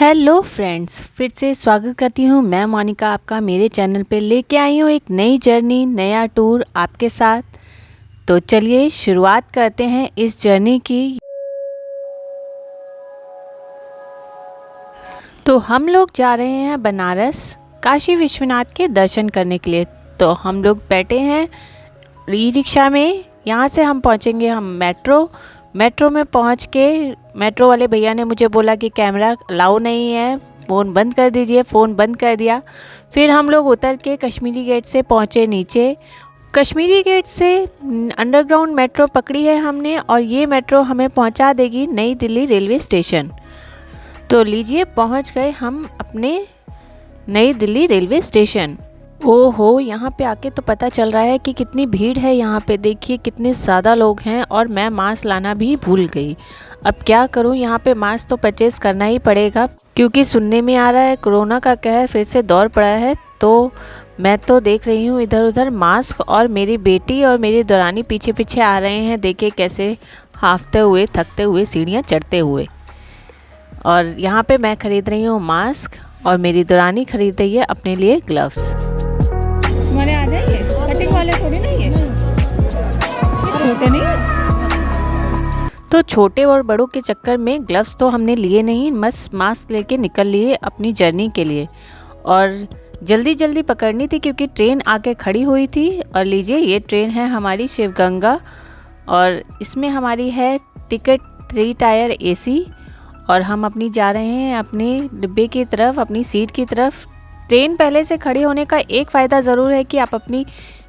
Hello friends, फिर से स्वागत करती हूँ मैं मोनिका आपका मेरे चैनल पे। लेके आई हूँ एक नई जर्नी, नया टूर आपके साथ। तो चलिए शुरुआत करते हैं इस जर्नी की। तो हम लोग जा रहे हैं बनारस काशी विश्वनाथ के दर्शन करने के लिए। तो हम लोग बैठे हैं ई रिक्शा में। यहाँ से हम पहुँचेंगे मेट्रो में पहुँच के मेट्रो वाले भैया ने मुझे बोला कि कैमरा अलाउ नहीं है, फ़ोन बंद कर दीजिए। फ़ोन बंद कर दिया। फिर हम लोग उतर के कश्मीरी गेट से पहुँचे नीचे। कश्मीरी गेट से अंडरग्राउंड मेट्रो पकड़ी है हमने, और ये मेट्रो हमें पहुँचा देगी नई दिल्ली रेलवे स्टेशन। तो लीजिए पहुँच गए हम अपने नई दिल्ली रेलवे स्टेशन। ओहो, यहाँ पे आके तो पता चल रहा है कि कितनी भीड़ है यहाँ पे। देखिए कितने ज़्यादा लोग हैं, और मैं मास्क लाना भी भूल गई। अब क्या करूँ, यहाँ पे मास्क तो परचेज़ करना ही पड़ेगा, क्योंकि सुनने में आ रहा है कोरोना का कहर फिर से दौड़ पड़ा है। तो मैं तो देख रही हूँ इधर उधर मास्क, और मेरी बेटी और मेरी दौरानी पीछे पीछे आ रहे हैं। देखिए कैसे हांफते हुए, थकते हुए, सीढ़ियाँ चढ़ते हुए। और यहाँ पे मैं ख़रीद रही हूँ मास्क, और मेरी दौरानी खरीद रही है अपने लिए ग्लव्स। हमारे आ जाइए, कटिंग वाले थोड़ी ना, ये छोटे नहीं। तो छोटे और बड़ों के चक्कर में ग्लव्स तो हमने लिए नहीं, बस मास्क लेके निकल लिए अपनी जर्नी के लिए। और जल्दी जल्दी पकड़नी थी क्योंकि ट्रेन आके खड़ी हुई थी। और लीजिए ये ट्रेन है हमारी शिवगंगा, और इसमें हमारी है टिकट 3 टायर AC। और हम अपनी जा रहे हैं अपने डिब्बे की तरफ, अपनी सीट की तरफ। ट्रेन पहले से खड़ी होने का एक फ़ायदा ज़रूर है कि आप अपनी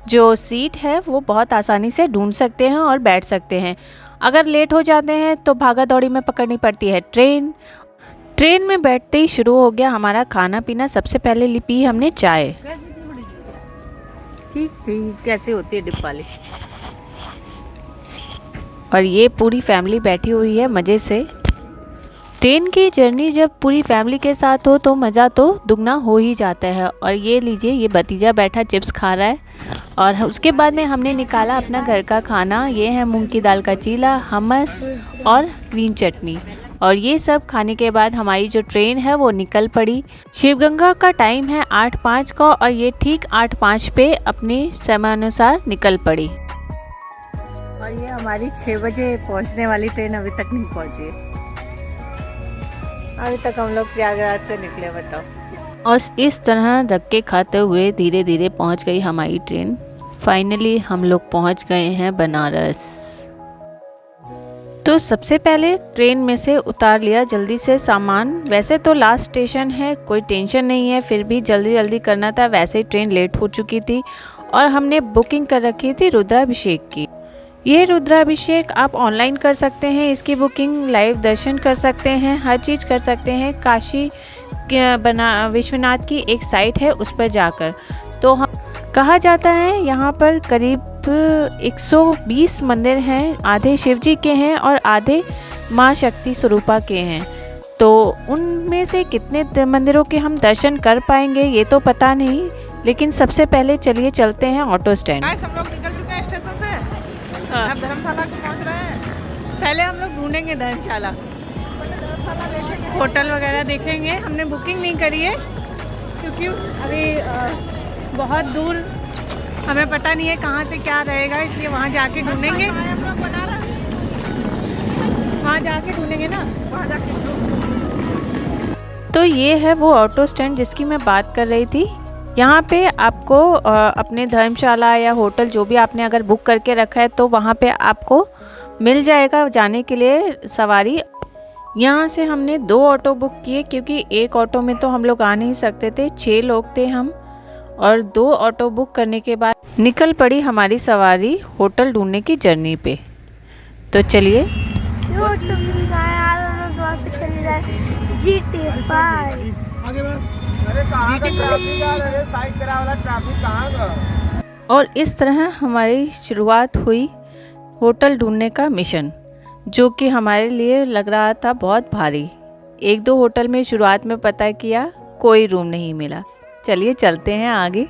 जो सीट है वो बहुत आसानी से ढूंढ सकते हैं और बैठ सकते हैं। अगर लेट हो जाते हैं तो भागा दौड़ी में पकड़नी पड़ती है ट्रेन में बैठते ही शुरू हो गया हमारा खाना पीना। सबसे पहले पी हमने चाय। ठीक ठीक कैसे होती है डिब्बा वाली। और ये पूरी फैमिली बैठी हुई है मज़े से। ट्रेन की जर्नी जब पूरी फैमिली के साथ हो तो मज़ा तो दुगना हो ही जाता है। और ये लीजिए ये भतीजा बैठा चिप्स खा रहा है। और उसके बाद में हमने निकाला अपना घर का खाना। ये है मूंग की दाल का चीला, हमस और ग्रीन चटनी। और ये सब खाने के बाद हमारी जो ट्रेन है वो निकल पड़ी। शिवगंगा का टाइम है 8:05 का, और ये ठीक 8:05 पे अपने समयानुसार निकल पड़ी। और ये हमारी 6 बजे पहुँचने वाली ट्रेन अभी तक नहीं पहुँची है। अभी तक हम लोग प्रयागराज से निकले, बताओ। और इस तरह धक्के खाते हुए धीरे धीरे पहुंच गई हमारी ट्रेन। फाइनली हम लोग पहुंच गए हैं बनारस। तो सबसे पहले ट्रेन में से उतार लिया जल्दी से सामान। वैसे तो लास्ट स्टेशन है, कोई टेंशन नहीं है, फिर भी जल्दी जल्दी करना था। वैसे ही ट्रेन लेट हो चुकी थी, और हमने बुकिंग कर रखी थी रुद्राभिषेक की। ये रुद्राभिषेक आप ऑनलाइन कर सकते हैं, इसकी बुकिंग लाइव दर्शन कर सकते हैं, हर चीज़ कर सकते हैं। काशी विश्वनाथ की एक साइट है उस पर जाकर। तो हम कहा जाता है यहाँ पर करीब 120 मंदिर हैं। आधे शिव जी के हैं और आधे माँ शक्ति स्वरूपा के हैं। तो उनमें से कितने मंदिरों के हम दर्शन कर पाएंगे ये तो पता नहीं, लेकिन सबसे पहले चलिए चलते हैं ऑटो स्टैंड। सब लोग निकल चुके हैं स्टेशन से। अब धर्मशाला को पहुंच रहे हैं। पहले हम लोग ढूंढेंगे धर्मशाला, होटल वगैरह देखेंगे। हमने बुकिंग नहीं करी है क्योंकि अभी बहुत दूर, हमें पता नहीं है कहाँ से क्या रहेगा, इसलिए वहाँ जाके ढूंढेंगे। वहाँ जाके ढूंढेंगे ना, वहाँ जाके। तो ये है वो ऑटो स्टैंड जिसकी मैं बात कर रही थी। यहाँ पे आपको अपने धर्मशाला या होटल जो भी आपने अगर बुक करके रखा है तो वहाँ पे आपको मिल जाएगा जाने के लिए सवारी। यहाँ से हमने 2 ऑटो बुक किए क्योंकि एक ऑटो में तो हम लोग आ नहीं सकते थे, 6 लोग थे हम। और 2 ऑटो बुक करने के बाद निकल पड़ी हमारी सवारी होटल ढूंढने की जर्नी पे। तो चलिए और इस तरह हमारी शुरुआत हुई होटल ढूंढने का मिशन, जो कि हमारे लिए लग रहा था बहुत भारी। 1-2 होटल में शुरुआत में पता किया, कोई रूम नहीं मिला। चलिए चलते हैं आगे।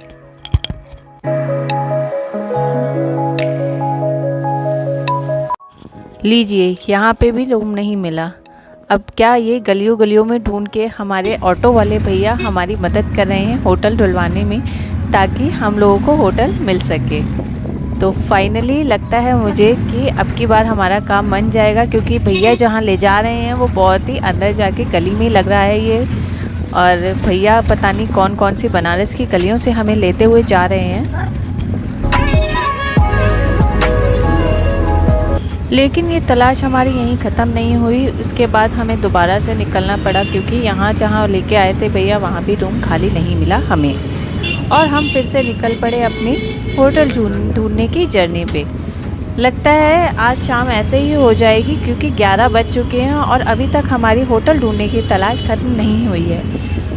लीजिए यहाँ पे भी रूम नहीं मिला। अब क्या ये गलियों गलियों में ढूंढ के हमारे ऑटो वाले भैया हमारी मदद कर रहे हैं होटल ढूंढवाने में, ताकि हम लोगों को होटल मिल सके। तो फाइनली लगता है मुझे कि अब की बार हमारा काम बन जाएगा, क्योंकि भैया जहाँ ले जा रहे हैं वो बहुत ही अंदर जाके गली में लग रहा है ये। और भैया पता नहीं कौन कौन सी बनारस की गलियों से हमें लेते हुए जा रहे हैं। लेकिन ये तलाश हमारी यहीं ख़त्म नहीं हुई, उसके बाद हमें दोबारा से निकलना पड़ा, क्योंकि यहाँ जहाँ लेके आए थे भैया वहाँ भी रूम खाली नहीं मिला हमें। और हम फिर से निकल पड़े अपनी होटल ढूंढने की जर्नी पे। लगता है आज शाम ऐसे ही हो जाएगी, क्योंकि 11 बज चुके हैं और अभी तक हमारी होटल ढूंढने की तलाश ख़त्म नहीं हुई है।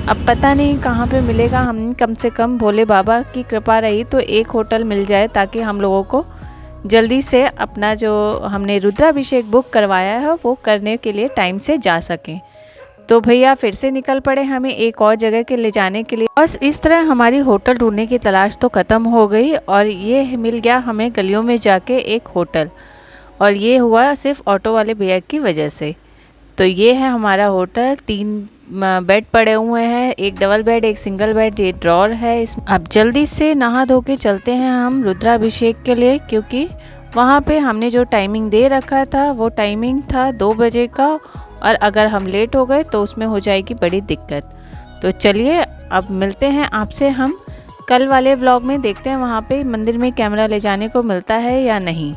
अब पता नहीं कहाँ पे मिलेगा। हम कम से कम भोले बाबा की कृपा रही तो एक होटल मिल जाए, ताकि हम लोगों को जल्दी से अपना जो हमने रुद्राभिषेक बुक करवाया है वो करने के लिए टाइम से जा सकें। तो भैया फिर से निकल पड़े हमें एक और जगह के ले जाने के लिए। बस इस तरह हमारी होटल ढूंढने की तलाश तो ख़त्म हो गई और ये मिल गया हमें गलियों में जाके एक होटल। और ये हुआ सिर्फ ऑटो वाले भैया की वजह से। तो ये है हमारा होटल। 3 बेड पड़े हुए हैं, एक डबल बेड, एक सिंगल बेड, ये ड्रॉर है। अब जल्दी से नहा धो के चलते हैं हम रुद्राभिषेक के लिए, क्योंकि वहाँ पे हमने जो टाइमिंग दे रखा था वो टाइमिंग था 2 बजे का, और अगर हम लेट हो गए तो उसमें हो जाएगी बड़ी दिक्कत। तो चलिए अब मिलते हैं आपसे हम कल वाले व्लॉग में। देखते हैं वहाँ पे मंदिर में कैमरा ले जाने को मिलता है या नहीं।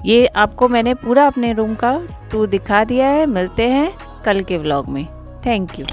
ये आपको मैंने पूरा अपने रूम का टूर दिखा दिया है। मिलते हैं कल के व्लॉग में। Thank you.